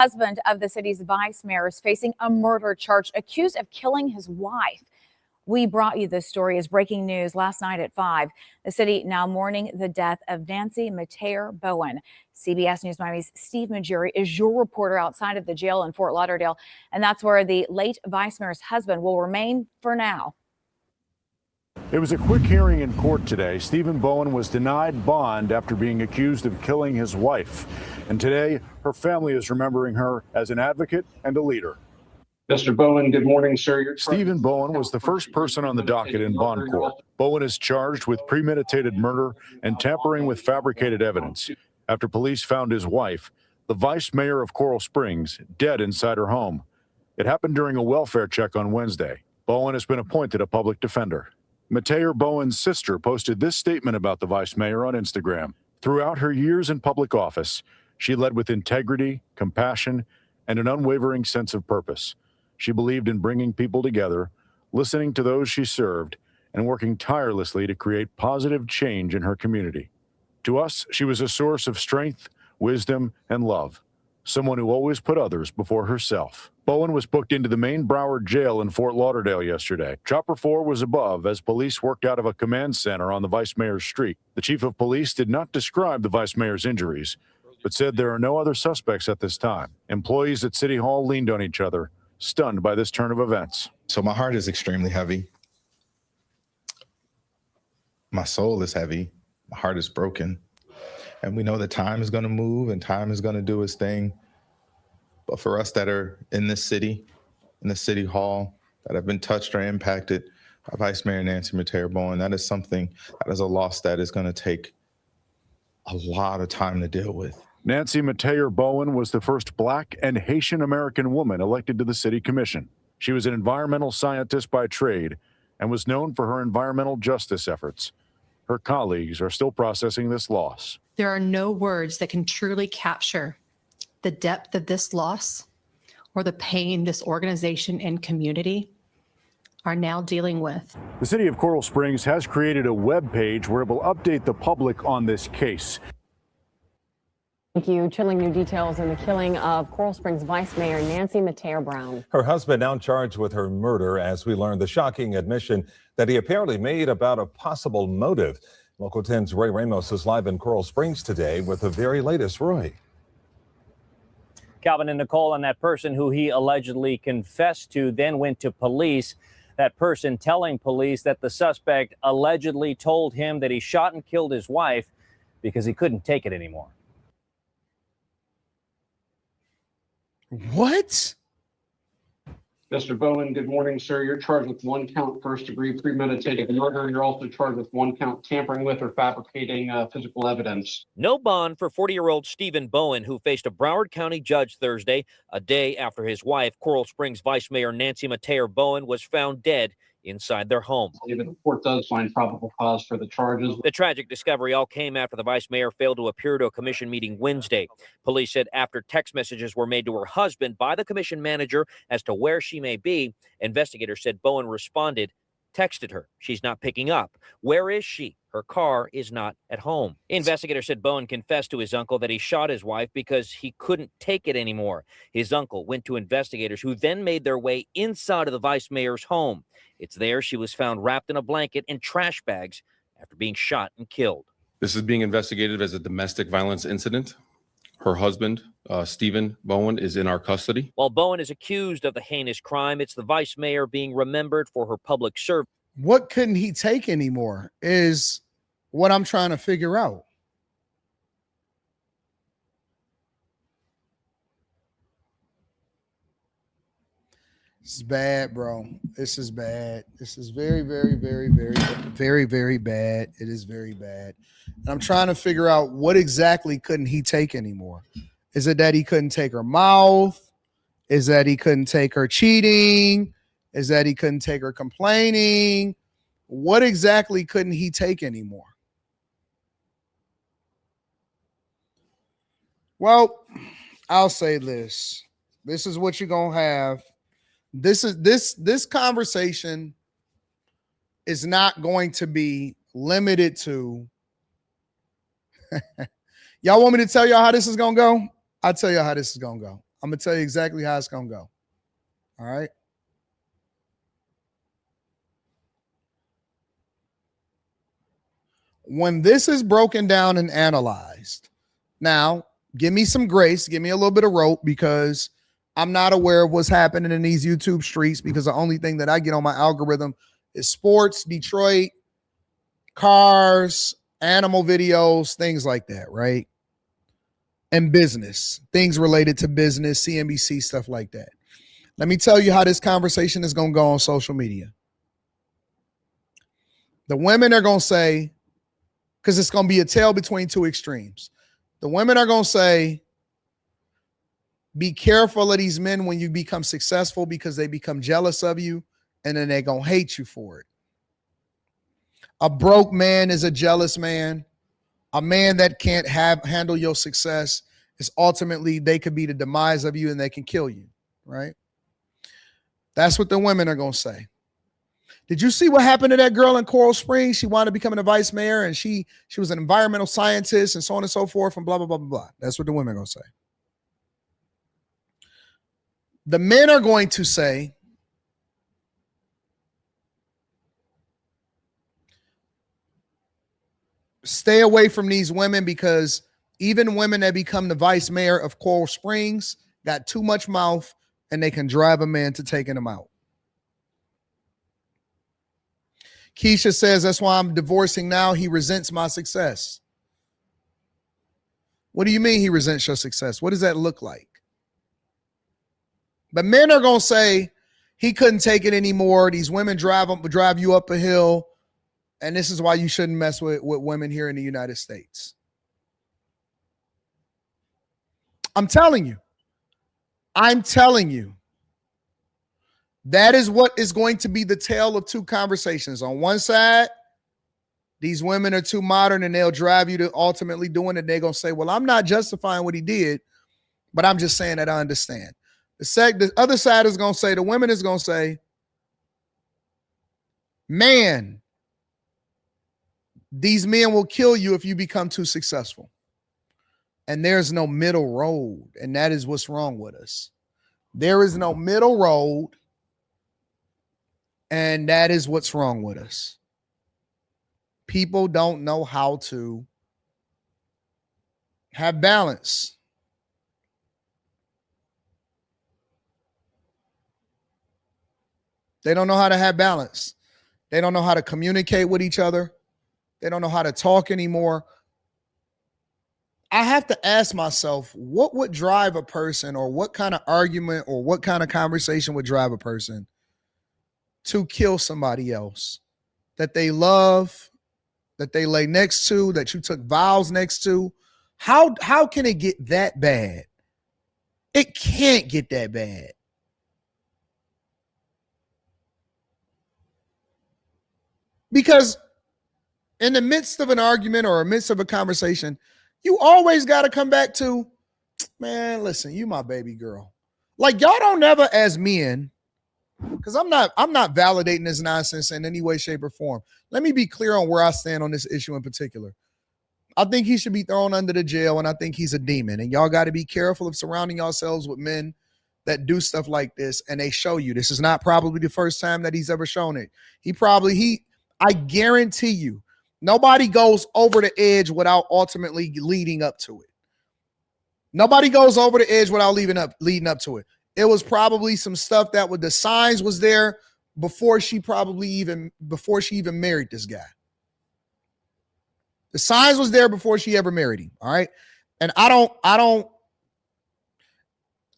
Husband of the city's vice mayor is facing a murder charge, accused of killing his wife. We brought you this story as breaking news last night at 5. The city now mourning the death of Nancy Bowen. CBS News Miami's Steve Majuri is your reporter outside of the jail in Fort Lauderdale, and that's where the late vice mayor's husband will remain for now. It was a quick hearing in court today. Stephen Bowen was denied bond after being accused of killing his wife. And today, her family is remembering her as an advocate and a leader. Mr. Bowen, good morning, sir. Stephen Bowen was the first person on the docket in bond court. Bowen is charged with premeditated murder and tampering with fabricated evidence after police found his wife, the vice mayor of Coral Springs, dead inside her home. It happened during a welfare check on Wednesday. Bowen has been appointed a public defender. Mayor Bowen's sister posted this statement about the vice mayor on Instagram. Throughout her years in public office, she led with integrity, compassion, and an unwavering sense of purpose. She believed in bringing people together, listening to those she served, and working tirelessly to create positive change in her community. To us, she was a source of strength, wisdom, and love. Someone who always put others before herself. Bowen was booked into the main Broward jail in Fort Lauderdale yesterday. Chopper 4 was above as police worked out of a command center on the vice mayor's street. The chief of police did not describe the vice mayor's injuries, but said there are no other suspects at this time. Employees at City Hall leaned on each other, stunned by this turn of events. So my heart is extremely heavy. My soul is heavy. My heart is broken. And we know that time is going to move and time is going to do its thing. But for us that are in this city, in the city hall, that have been touched or impacted by Vice Mayor Nancy Bowen, that is something, that is a loss that is going to take a lot of time to deal with. Nancy Bowen was the first Black and Haitian American woman elected to the city commission. She was an environmental scientist by trade and was known for her environmental justice efforts. Her colleagues are still processing this loss. There are no words that can truly capture the depth of this loss or the pain this organization and community are now dealing with. The city of Coral Springs has created a web page where it will update the public on this case. Thank you. Chilling new details in the killing of Coral Springs Vice Mayor Nancy Brown. Her husband now charged with her murder as we learned the shocking admission that he apparently made about a possible motive. Local 10's Roy Ramos is live in Coral Springs today with the very latest. Roy. Calvin and Nicole, and that person who he allegedly confessed to then went to police. That person telling police that the suspect allegedly told him that he shot and killed his wife because he couldn't take it anymore. What? Mr. Bowen, good morning, sir. You're charged with 1 count first-degree premeditated murder. You're also charged with 1 count tampering with or fabricating physical evidence. No bond for 40-year-old Stephen Bowen, who faced a Broward County judge Thursday, a day after his wife, Coral Springs Vice Mayor Nancy Bowen, was found dead inside their home. The court does find probable cause for the charges. The tragic discovery all came after the vice mayor failed to appear to a commission meeting Wednesday. Police said after text messages were made to her husband by the commission manager as to where she may be, investigators said Bowen responded, texted her. She's not picking up. Where is she? Her car is not at home. Investigators said Bowen confessed to his uncle that he shot his wife because he couldn't take it anymore. His uncle went to investigators who then made their way inside of the vice mayor's home. It's there she was found wrapped in a blanket and trash bags after being shot and killed. This is being investigated as a domestic violence incident. Her husband, Stephen Bowen, is in our custody. While Bowen is accused of the heinous crime, it's the vice mayor being remembered for her public service. What couldn't he take anymore is what I'm trying to figure out. This is bad, bro. This is bad. This is very, very, very, very, very, very bad. It is very bad. And I'm trying to figure out what exactly couldn't he take anymore. Is it that he couldn't take her mouth? Is that he couldn't take her cheating? Is that he couldn't take her complaining? What exactly couldn't he take anymore? Well, I'll say this. This is what you're going to have. This conversation is not going to be limited to y'all want me to tell y'all how this is going to go? I'll tell y'all how this is going to go. I'm going to tell you exactly how it's going to go. All right. When this is broken down and analyzed, now give me some grace, give me a little bit of rope, because I'm not aware of what's happening in these YouTube streets, because the only thing that I get on my algorithm is sports, Detroit, cars, animal videos, things like that, right? And business, things related to business, CNBC, stuff like that. Let me tell you how this conversation is going to go on social media. The women are going to say, because it's going to be a tale between two extremes. The women are going to say, be careful of these men when you become successful, because they become jealous of you and then they're going to hate you for it. A broke man is a jealous man. A man that can't handle your success is ultimately, they could be the demise of you and they can kill you, right? That's what the women are going to say. Did you see what happened to that girl in Coral Springs? She wanted to become a vice mayor, and she was an environmental scientist and so on and so forth, and blah, blah, blah, blah, blah. That's what the women are going to say. The men are going to say, stay away from these women, because even women that become the vice mayor of Coral Springs got too much mouth and they can drive a man to taking them out. Keisha says, that's why I'm divorcing now. He resents my success. What do you mean he resents your success? What does that look like? But men are going to say he couldn't take it anymore. These women drive you up a hill. And this is why you shouldn't mess with women here in the United States. I'm telling you. That is what is going to be the tale of two conversations. On one side, these women are too modern and they'll drive you to ultimately doing it. They're going to say, well, I'm not justifying what he did, but I'm just saying that I understand. The other side is going to say, the women is going to say, man, these men will kill you if you become too successful. And there's no middle road. And that is what's wrong with us. There is no middle road. And that is what's wrong with us. People don't know how to have balance. They don't know how to have balance. They don't know how to communicate with each other. They don't know how to talk anymore. I have to ask myself, what would drive a person, or what kind of argument or what kind of conversation would drive a person to kill somebody else that they love, that they lay next to, that you took vows next to? How can it get that bad? It can't get that bad. Because in the midst of an argument or amidst of a conversation, you always got to come back to, man, listen, you my baby girl. Like, y'all don't never, as men, because I'm not validating this nonsense in any way, shape, or form. Let me be clear on where I stand on this issue in particular. I think he should be thrown under the jail, and I think he's a demon. And y'all got to be careful of surrounding yourselves with men that do stuff like this, and they show you. This is not probably the first time that he's ever shown it. I guarantee you, nobody goes over the edge without ultimately leading up to it. Nobody goes over the edge without leading up to it. It was probably some stuff that the signs was there before she even married this guy. The signs was there before she ever married him. All right. And I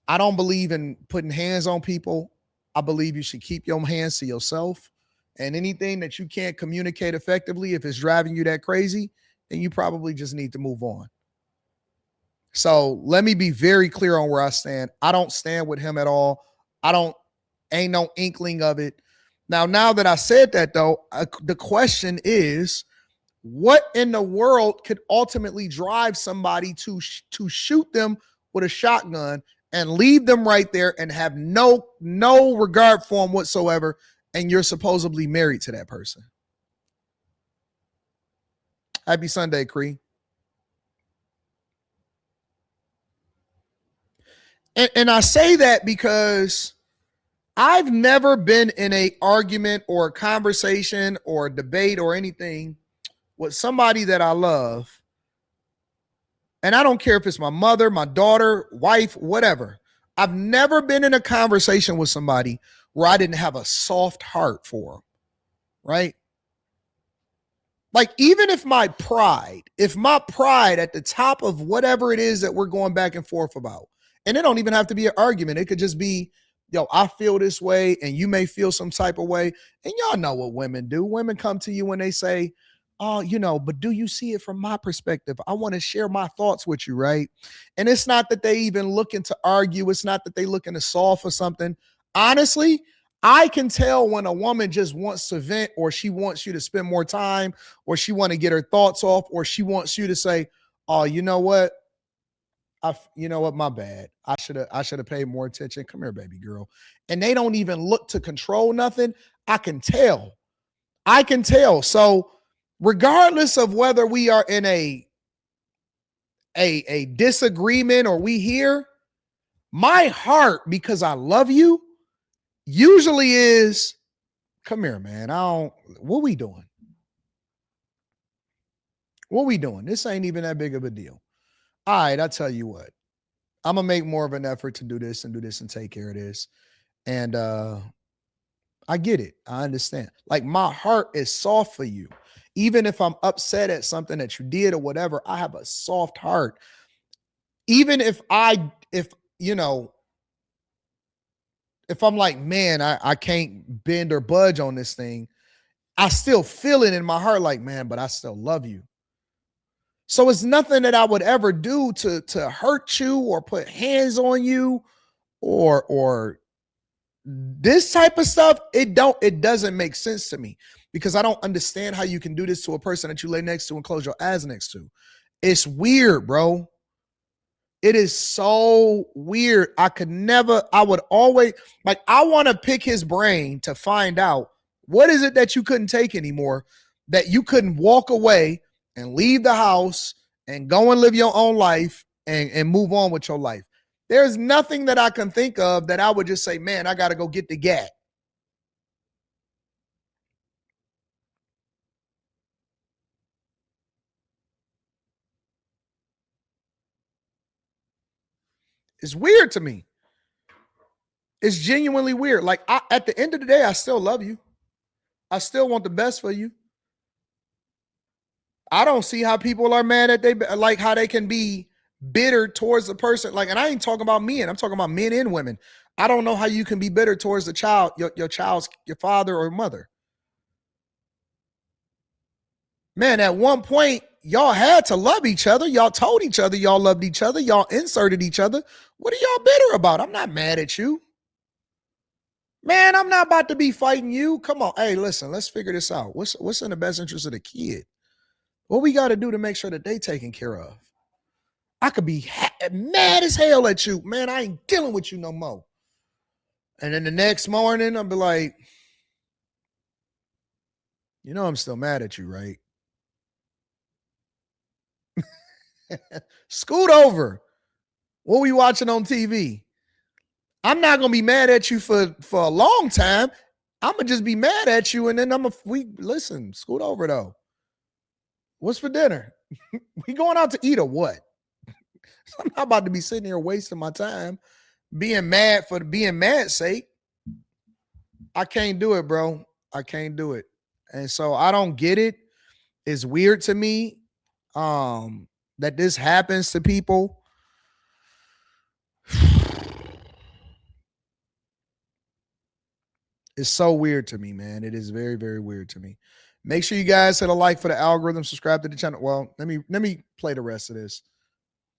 don't believe in putting hands on people. I believe you should keep your hands to yourself. And anything that you can't communicate effectively, if it's driving you that crazy, then you probably just need to move on. So let me be very clear on where I stand. I don't stand with him at all. Ain't no inkling of it. Now that I said that, though, the question is, what in the world could ultimately drive somebody to shoot them with a shotgun and leave them right there and have no regard for them whatsoever, and you're supposedly married to that person? Happy Sunday, Cree. And I say that because I've never been in a argument or a conversation or a debate or anything with somebody that I love. And I don't care if it's my mother, my daughter, wife, whatever. I've never been in a conversation with somebody where I didn't have a soft heart for them, right? Like, even if my pride at the top of whatever it is that we're going back and forth about, and it don't even have to be an argument. It could just be, yo, I feel this way and you may feel some type of way. And y'all know what women do. Women come to you when they say, oh, but do you see it from my perspective? I want to share my thoughts with you, right? And it's not that they even looking to argue. It's not that they looking to solve for something. Honestly, I can tell when a woman just wants to vent, or she wants you to spend more time, or she want to get her thoughts off, or she wants you to say, oh, you know what? My bad. I should have paid more attention. Come here, baby girl. And they don't even look to control nothing. I can tell. So regardless of whether we are in a disagreement or we here, my heart, because I love you, usually is, come here, man. What we doing? What we doing? This ain't even that big of a deal. All right, I'll tell you what. I'm going to make more of an effort to do this and take care of this. And I get it. I understand. Like, my heart is soft for you. Even if I'm upset at something that you did or whatever, I have a soft heart. Even if I'm like, man, I can't bend or budge on this thing, I still feel it in my heart like, man, but I still love you. So it's nothing that I would ever do to hurt you or put hands on you or this type of stuff. It doesn't make sense to me, because I don't understand how you can do this to a person that you lay next to and close your eyes next to. It's weird, bro. It is so weird. I would always, like, I want to pick his brain to find out, what is it that you couldn't take anymore, that you couldn't walk away and leave the house and go and live your own life and move on with your life. There's nothing that I can think of that I would just say, man, I got to go get the gat. It's weird to me. It's genuinely weird. Like, at the end of the day, I still love you. I still want the best for you. I don't see how people are mad at like how they can be bitter towards the person. Like, and I ain't talking about men. I'm talking about men and women. I don't know how you can be bitter towards the child, your child's, your father or mother. Man, at one point, y'all had to love each other. Y'all told each other y'all loved each other. Y'all inserted each other. What are y'all bitter about? I'm not mad at you. Man, I'm not about to be fighting you. Come on. Hey, listen, let's figure this out. What's in the best interest of the kid? What we got to do to make sure that they taken care of? I could be mad as hell at you. Man, I ain't dealing with you no more. And then the next morning, I'll be like, I'm still mad at you, right? Scoot over. What were you watching on TV? I'm not going to be mad at you for a long time. I'm going to just be mad at you. And then listen, scoot over though. What's for dinner? We going out to eat or what? I'm not about to be sitting here wasting my time being mad for being mad's sake. I can't do it, bro. I can't do it. And so I don't get it. It's weird to me that this happens to people. It's so weird to me, man. It is very, very weird to me. Make sure you guys hit a like for the algorithm, subscribe to the channel. Well, let me play the rest of this.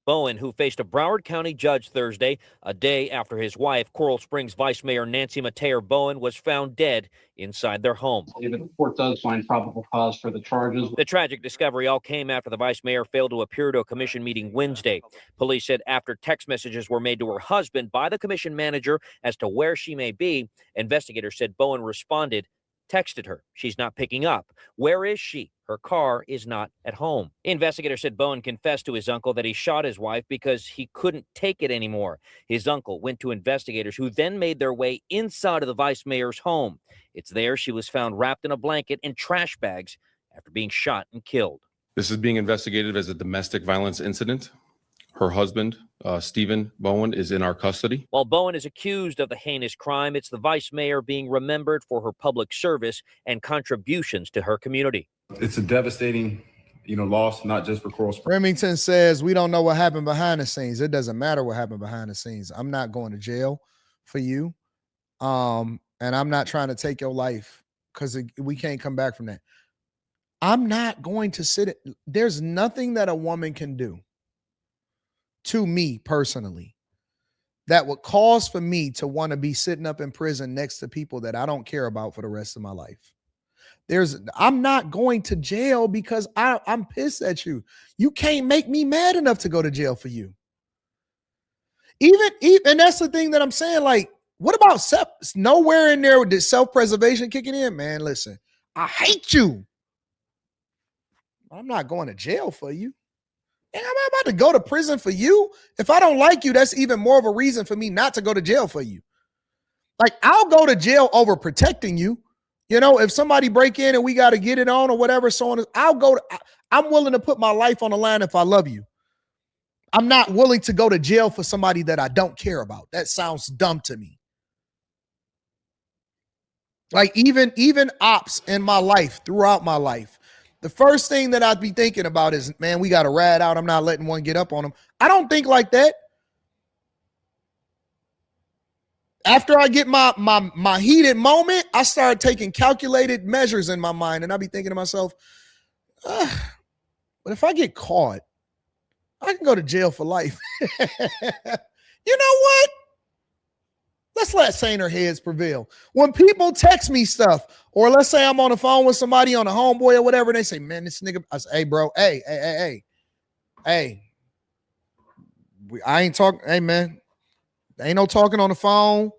Bowen, who faced a Broward County judge Thursday, a day after his wife, Coral Springs Vice Mayor Nancy Mateer Bowen, was found dead inside their home. The court does find probable cause for the charges. The tragic discovery all came after the vice mayor failed to appear to a commission meeting Wednesday. Police said after text messages were made to her husband by the commission manager as to where she may be, investigators said Bowen responded texted her. She's not picking up. Where is she? Her car is not at home. Investigators said Bowen confessed to his uncle that he shot his wife because he couldn't take it anymore. His uncle went to investigators, who then made their way inside of the vice mayor's home. It's there she was found wrapped in a blanket and trash bags after being shot and killed. This is being investigated as a domestic violence incident. Her husband, Stephen Bowen, is in our custody. While Bowen is accused of the heinous crime, it's the vice mayor being remembered for her public service and contributions to her community. It's a devastating, loss, not just for Coral Springs. Remington says, we don't know what happened behind the scenes. It doesn't matter what happened behind the scenes. I'm not going to jail for you. And I'm not trying to take your life because we can't come back from that. I'm not going to sit. There's nothing that a woman can do to me personally that would cause for me to want to be sitting up in prison next to people that I don't care about for the rest of my life. I'm not going to jail because I'm pissed at you. You can't make me mad enough to go to jail for you. Even and that's the thing that I'm saying. Like, what about nowhere in there did self-preservation kicking in? Man, listen, I hate you. I'm not going to jail for you. And I'm about to go to prison for you. If I don't like you, that's even more of a reason for me not to go to jail for you. Like, I'll go to jail over protecting you. If somebody break in and we got to get it on or whatever, so on, I'm willing to put my life on the line if I love you. I'm not willing to go to jail for somebody that I don't care about. That sounds dumb to me. Like, even ops in my life, throughout my life, the first thing that I'd be thinking about is, man, we got to rat out. I'm not letting one get up on them. I don't think like that. After I get my heated moment, I start taking calculated measures in my mind. And I'll be thinking to myself, but if I get caught, I can go to jail for life. You know what? Let's let saner heads prevail. When people text me stuff, or let's say I'm on the phone with somebody on a homeboy or whatever, and they say, man, this nigga, I say, hey, bro, hey. I ain't talking, hey, man. There ain't no talking on the phone.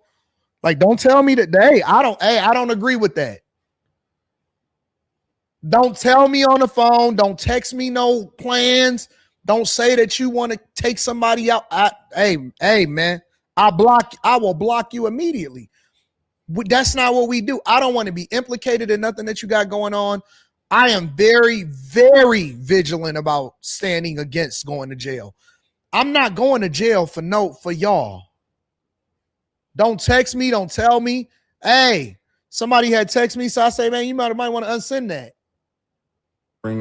Like, don't tell me that, I don't agree with that. Don't tell me on the phone. Don't text me no plans. Don't say that you want to take somebody out. Hey, man, I will block you immediately. That's not what we do. I don't want to be implicated in nothing that you got going on. I am very, very vigilant about standing against going to jail. I'm not going to jail for y'all. Don't text me. Don't tell me. Hey, somebody had text me, so I say, man, you might want to unsend that. For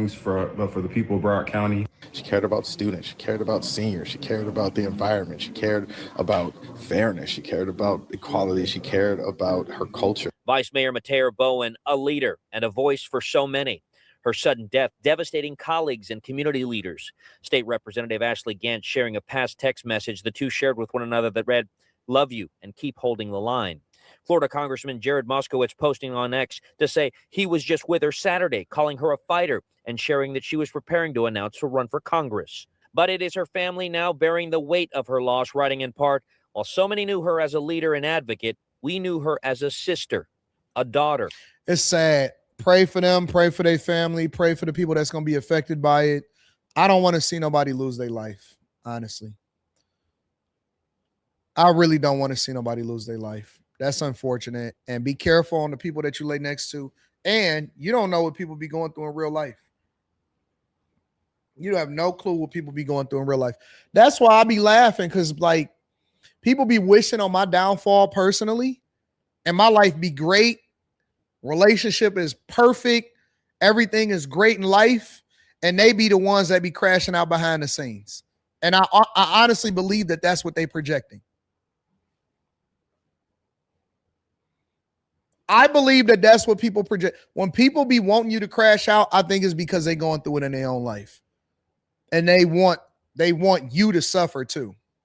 the people of Broward County. She cared about students. She cared about seniors. She cared about the environment. She cared about fairness. She cared about equality. She cared about her culture. Vice Mayor Mateo Bowen, a leader and a voice for so many. Her sudden death devastating colleagues and community leaders. State Representative Ashley Gant sharing a past text message the two shared with one another that read, "Love you and keep holding the line." Florida Congressman Jared Moskowitz posting on X to say he was just with her Saturday, calling her a fighter and sharing that she was preparing to announce her run for Congress. But it is her family now bearing the weight of her loss, writing in part, while so many knew her as a leader and advocate, we knew her as a sister, a daughter. It's sad. Pray for them. Pray for their family. Pray for the people that's going to be affected by it. I don't want to see nobody lose their life, honestly. I really don't want to see nobody lose their life. That's unfortunate. And be careful on the people that you lay next to. And you don't know what people be going through in real life. You have no clue what people be going through in real life. That's why I be laughing, because like people be wishing on my downfall personally, and my life be great. Relationship is perfect. Everything is great in life. And they be the ones that be crashing out behind the scenes. And I honestly believe that that's what they projecting. I believe that that's what people project. When people be wanting you to crash out, I think it's because they're going through it in their own life. And they want you to suffer too.